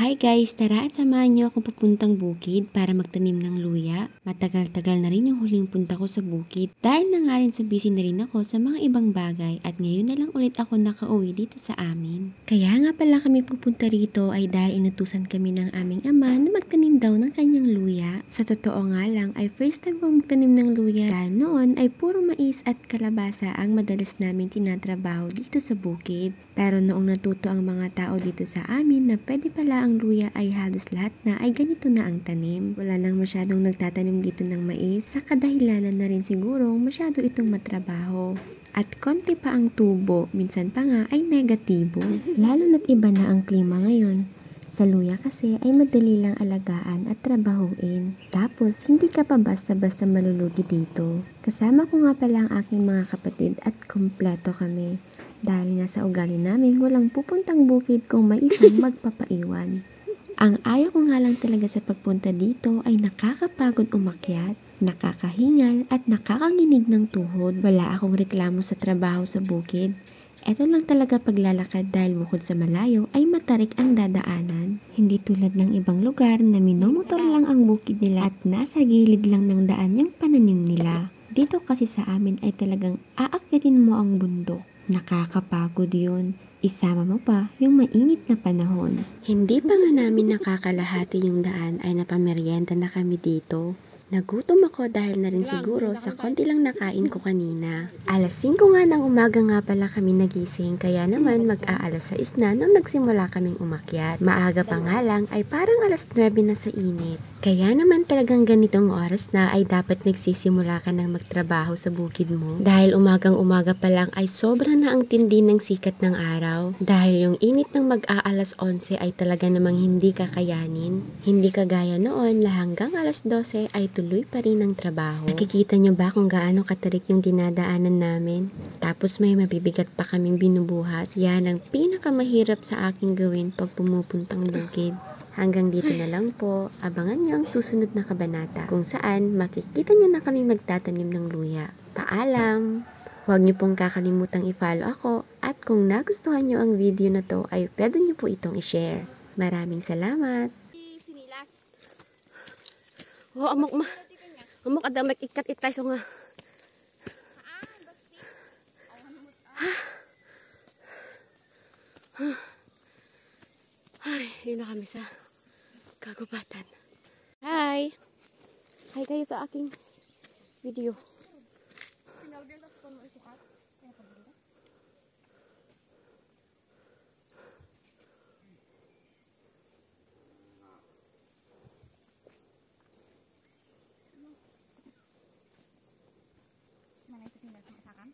Hi guys! Tara at samahan niyo akong papuntang bukid para magtanim ng luya. Matagal-tagal na rin yung huling punta ko sa bukid dahil na nga rin sa busy na rin ako sa mga ibang bagay at ngayon na lang ulit ako nakauwi dito sa amin. Kaya nga pala kami pupunta rito ay dahil inutusan kami ng aming ama na magtanim daw ng kanyang luya. Sa totoo nga lang ay first time kong magtanim ng luya dahil noon ay puro mais at kalabasa ang madalas namin tinatrabaho dito sa bukid. Pero noong natuto ang mga tao dito sa amin na pwede pala ang luya ay halos lahat na ay ganito na ang tanim. Wala nang masyadong nagtatanim dito ng mais sa kadahilanan na rin sigurong masyado itong matrabaho. At konti pa ang tubo, minsan pa nga ay negatibo. Lalo na't iba na ang klima ngayon. Sa luya kasi ay madali lang alagaan at trabahuin. Tapos, hindi ka pa basta-basta malulugi dito. Kasama ko nga pala ang aking mga kapatid at kompleto kami. Dahil nga sa ugali namin, walang pupuntang bukid kung may isang magpapaiwan. Ang ayaw ko nga lang talaga sa pagpunta dito ay nakakapagod umakyat, nakakahingal at nakakanginig ng tuhod. Wala akong reklamo sa trabaho sa bukid. Ito lang talaga paglalakad dahil bukod sa malayo ay matarik ang dadaanan. Hindi tulad ng ibang lugar na minomotor lang ang bukid nila at nasa gilid lang ng daan yung pananim nila. Dito kasi sa amin ay talagang aakyatin mo ang bundok. Nakakapagod yun. Isama mo pa yung mainit na panahon. Hindi pa nga namin nakakalahati yung daan ay napameryenda na kami dito. Nagutom ako dahil na rin siguro sa konti lang nakain ko kanina. Alas 5 nga ng umaga nga pala kami nagising kaya naman mag-aalas 6 na nung nagsimula kaming umakyat. Maaga pa nga lang ay parang alas 9 na sa init. Kaya naman talagang ganitong oras na ay dapat nagsisimula ka ng magtrabaho sa bukid mo. Dahil umagang-umaga pa lang ay sobra na ang tindi ng sikat ng araw. Dahil yung init ng mag-aalas 11 ay talaga namang hindi kakayanin. Hindi kagaya noon na hanggang alas 12 ay tuloy pa rin ang trabaho. Nakikita nyo ba kung gaano katarik yung dinadaanan namin? Tapos may mabibigat pa kaming binubuhat. Yan ang pinakamahirap sa aking gawin pag pumupuntang bukid. Hanggang dito na lang po, abangan nyo ang susunod na kabanata kung saan makikita nyo na kaming magtatanim ng luya. Paalam! Huwag nyo pong kakalimutang i-follow ako at kung nagustuhan nyo ang video na to ay pwede nyo po itong i-share. Maraming salamat! Oh, amok ada ikat itay so nga. Ay, yun na kami sa kagubatan. Hi! Hi kayo sa aking video. Mana itu tinggal sama sakan?